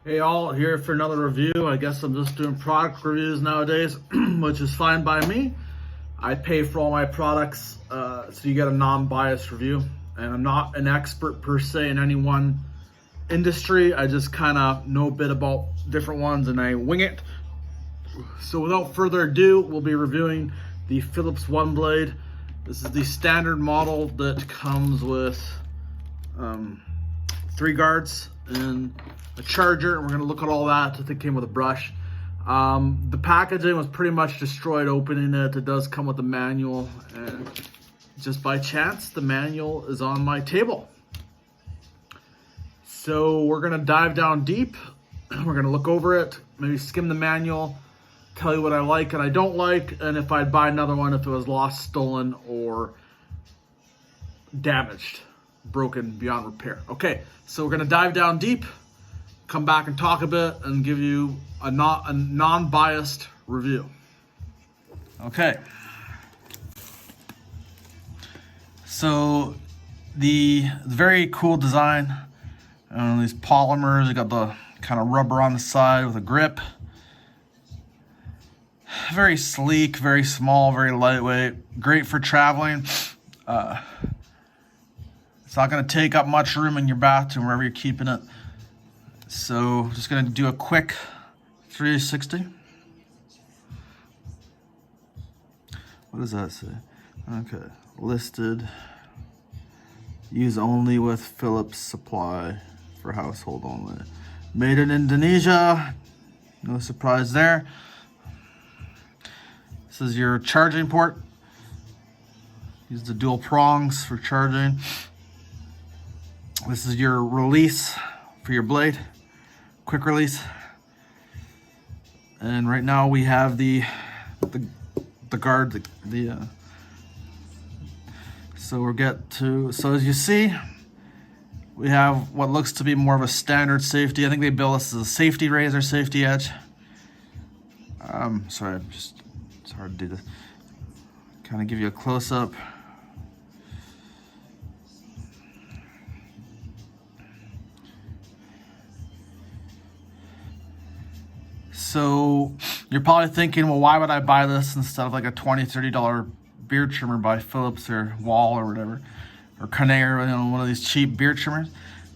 Hey all, here for another review. I guess I'm just doing product reviews nowadays, which is fine by me. I pay for all my products, so you get a non-biased review. And I'm not an expert per se in any one industry. I just kind of know a bit about different ones and I wing it. So without further ado, we'll be reviewing the Philips OneBlade. This is the standard model that comes with 3 guards and a charger, and we're gonna look at all that. I think it came with a brush. The packaging was pretty much destroyed opening it. It does come with a manual, and just by chance, the manual is on my table. So we're gonna dive down deep. We're gonna look over it, maybe skim the manual, tell you what I like and I don't like, and if I'd buy another one if it was lost, stolen, or damaged, broken beyond repair. Okay, so we're gonna dive down deep, come back and talk a bit, and give you a non-biased review. Okay. So the very cool design. These polymers, you got the kind of rubber on the side with a grip. Very sleek, very small, very lightweight. Great for traveling. It's not going to take up much room in your bathroom wherever you're keeping it. So just going to do a quick 360. What does that say? Okay, listed. Use only with Philips supply for household only. Made in Indonesia. No surprise there. This is your charging port. Use the dual prongs for charging. This is your release for your blade. Quick release. And right now we have the guard, so as you see, we have what looks to be more of a standard safety. I think they bill this as a safety razor, safety edge. Sorry, it's hard to do this. Kind of give you a close-up. So you're probably thinking, well, why would I buy this instead of like a $20, $30 beard trimmer by Philips or Wall or whatever, or Conair, one of these cheap beard trimmers?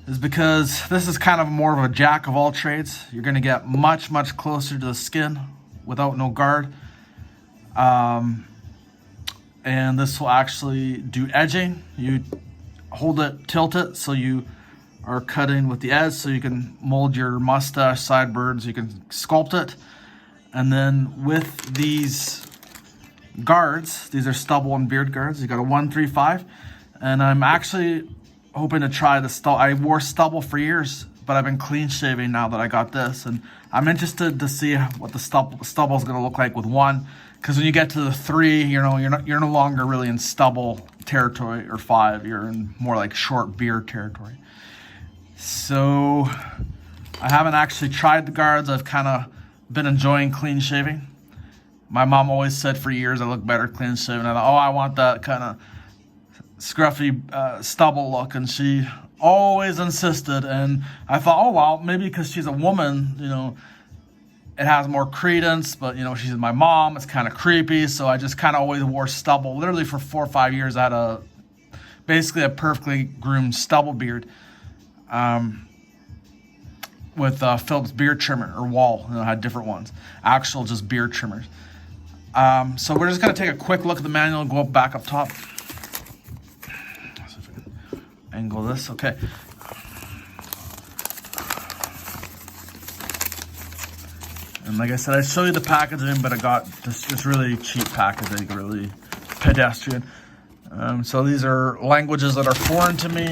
Is because this is kind of more of a jack of all trades. You're going to get much, much closer to the skin without no guard. And this will actually do edging. You hold it, tilt it, so you are cutting with the edge, so you can mold your mustache, sideburns, you can sculpt it. And then with these guards, these are stubble and beard guards, you got a 135, and I'm actually hoping to try the stubble. I wore stubble for years, but I've been clean shaving now that I got this, and I'm interested to see what the stubble is going to look like with 1, because when you get to the 3, you're no longer really in stubble territory, or 5, you're in more like short beard territory. So I haven't actually tried the guards. I've kind of been enjoying clean shaving. My mom always said for years I look better clean shaven. I thought, oh, I want that kind of scruffy stubble look, and she always insisted. And I thought, oh well, maybe because she's a woman, it has more credence. But she's my mom. It's kind of creepy, so I just kind of always wore stubble. Literally for 4 or 5 years, I had basically a perfectly groomed stubble beard. With Philips beard trimmer or Wall, I had different ones, actual just beard trimmers. So we're just gonna take a quick look at the manual and go back up top. Let's see if I can angle this. Okay. And like I said, I show you the packaging, but I got this really cheap packaging, really pedestrian. So these are languages that are foreign to me.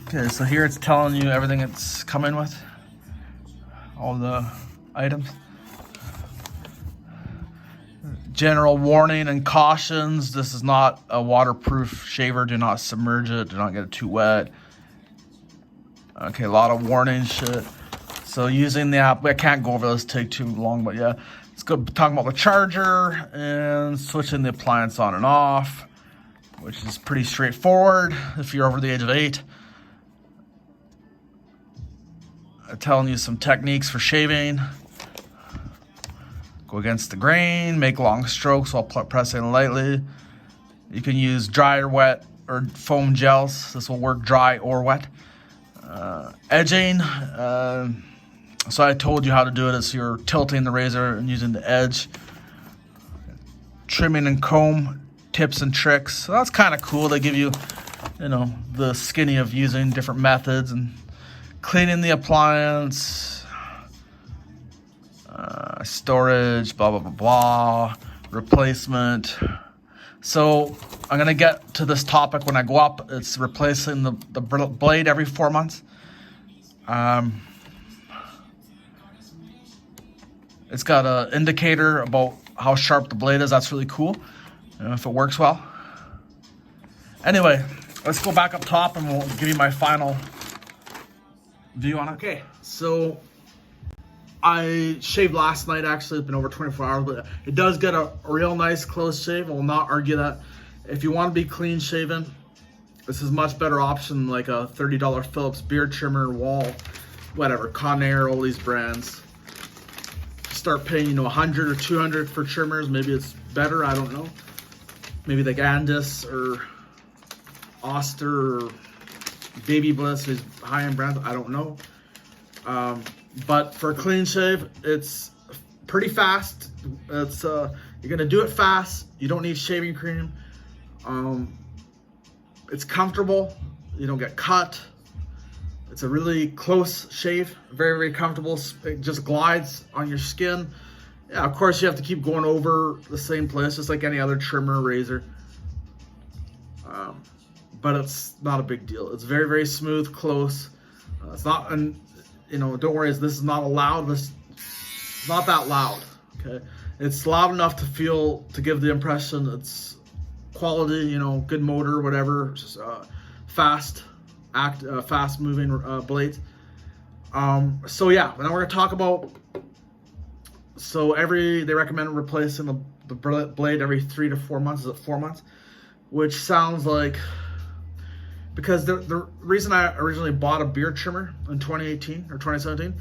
Okay, so here it's telling you everything it's coming with, all the items. General warning and cautions: this is not a waterproof shaver. Do not submerge it. Do not get it too wet. Okay, a lot of warning shit. So using the app, I can't go over this, take too long, but yeah. Let's go talk about the charger and switching the appliance on and off, which is pretty straightforward if you're over the age of 8. I'm telling you some techniques for shaving. Go against the grain, make long strokes while pressing lightly. You can use dry or wet or foam gels. This will work dry or wet. Edging. So I told you how to do it as you're tilting the razor and using the edge. Trimming and comb tips and tricks. So that's kind of cool. They give you, the skinny of using different methods and cleaning the appliance, storage, blah, blah, blah, blah, replacement. So I'm going to get to this topic when I go up. It's replacing the blade every 4 months. It's got an indicator about how sharp the blade is. That's really cool, if it works well. Anyway, let's go back up top and we'll give you my final view on it. Okay, so I shaved last night. Actually, it's been over 24 hours, but it does get a real nice close shave. I will not argue that. If you want to be clean shaven, this is a much better option than like a $30 Philips beard trimmer, Wall, whatever, Conair, all these brands. Start paying, $100 or $200 for trimmers. Maybe it's better. I don't know. Maybe like Andis or Oster or Baby Bliss, these high-end brands. I don't know. But for a clean shave, it's pretty fast. It's you're gonna do it fast. You don't need shaving cream. It's comfortable. You don't get cut. It's a really close shave, very, very comfortable. It just glides on your skin. Yeah, of course you have to keep going over the same place, just like any other trimmer or razor. But it's not a big deal. It's very, very smooth, close. It's not, and don't worry, this is not loud. This is not that loud. Okay, it's loud enough to give the impression it's quality. Good motor, whatever. Fast. Fast moving blades. So yeah, now we're gonna talk about. So they recommend replacing the blade every 3 to 4 months. Is it 4 months? Which sounds like, because the reason I originally bought a beard trimmer in 2018 or 2017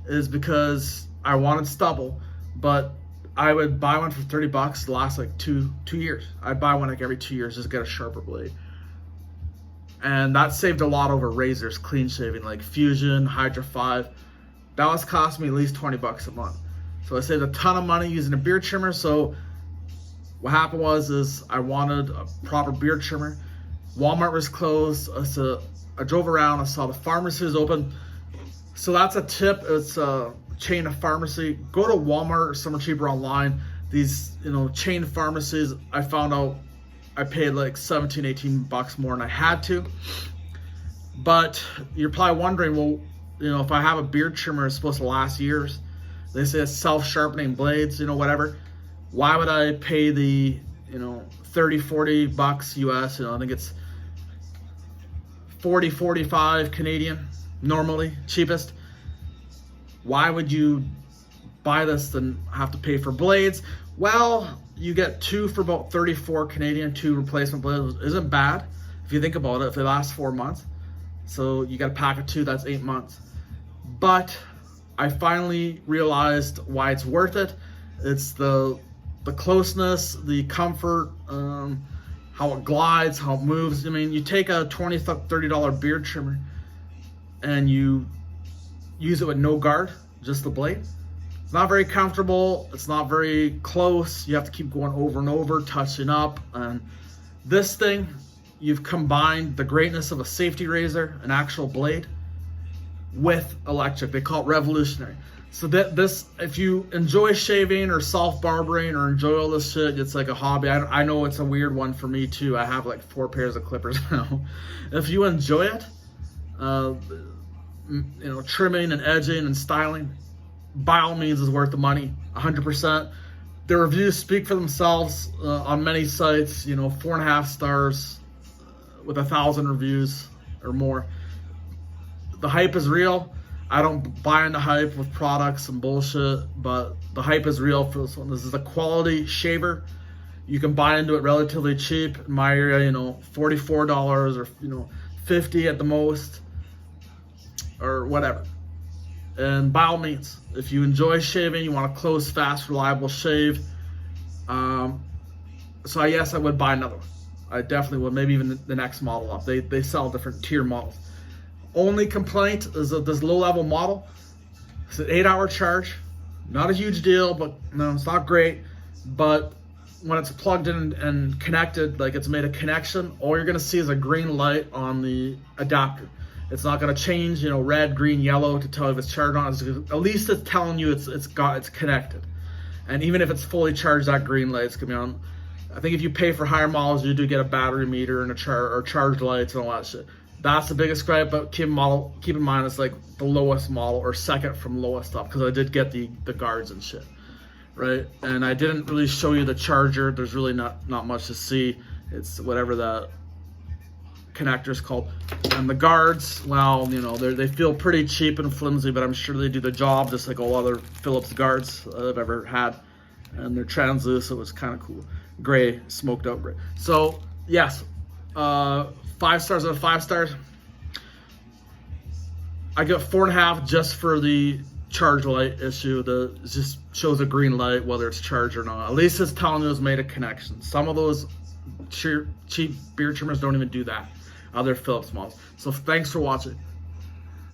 is because I wanted stubble, but I would buy one for $30 to last like two years. I'd buy one like every 2 years just to get a sharper blade. And that saved a lot over razors, clean shaving, like Fusion, Hydra 5. That was costing me at least $20 a month. So I saved a ton of money using a beard trimmer. So what happened is I wanted a proper beard trimmer. Walmart was closed. So I drove around, I saw the pharmacy was open. So that's a tip. It's a chain of pharmacy. Go to Walmart or somewhere cheaper online. These, chain pharmacies, I found out I paid like $17-18 more than I had to. But you're probably wondering, well, if I have a beard trimmer, it's supposed to last years. They say it's self-sharpening blades, whatever. Why would I pay the, $30-40 US? I think it's 40-45 Canadian normally, cheapest. Why would you buy this and have to pay for blades? Well, you get 2 for about 34 Canadian, 2 replacement blades. Isn't bad if you think about it, if they last 4 months. So you got a pack of 2, that's 8 months. But I finally realized why it's worth it. It's the closeness, the comfort, how it glides, how it moves. I mean, you take a $20-30 beard trimmer and you use it with no guard, just the blade. It's not very comfortable. It's not very close. You have to keep going over and over, touching up. And this thing, you've combined the greatness of a safety razor, an actual blade, with electric. They call it revolutionary. So this, if you enjoy shaving or self-barbering or enjoy all this shit, it's like a hobby. I know it's a weird one for me too. I have like 4 pairs of clippers now. If you enjoy it, trimming and edging and styling, by all means is worth the money, 100%. The reviews speak for themselves on many sites, 4.5 stars with 1,000 reviews or more. The hype is real. I don't buy into hype with products and bullshit, but the hype is real for this one. This is a quality shaver. You can buy into it relatively cheap. In my area, you know, $44 or, you know, $50 at the most or whatever. And by all means, if you enjoy shaving, you want a close, fast, reliable shave, so yes, I would buy another one. I definitely would, maybe even the next model up. They sell different tier models. Only complaint is that this low-level model, it's an 8-hour charge. Not a huge deal, but no, it's not great. But when it's plugged in and connected, like it's made a connection, all you're gonna see is a green light on the adapter. It's not gonna change, you know, red, green, yellow to tell you if it's charged on. At least it's telling you it's connected. And even if it's fully charged, that green light's gonna be on. I think if you pay for higher models, you do get a battery meter and charge lights and all that shit. That's the biggest gripe, but keep in mind it's like the lowest model or second from lowest up, because I did get the guards and shit, right? And I didn't really show you the charger. There's really not much to see. It's whatever the connector's called. And the guards, well, you know, they feel pretty cheap and flimsy, but I'm sure they do the job just like all other Philips guards I've ever had. And they're translucent, so it's kind of cool. Gray, smoked out gray. So yes, 5 stars out of 5 stars. I get 4.5 just for the charge light issue. It just shows a green light whether it's charged or not. At least it's telling you it's made a connection. Some of those cheap beard trimmers don't even do that. Other Philips models. So thanks for watching.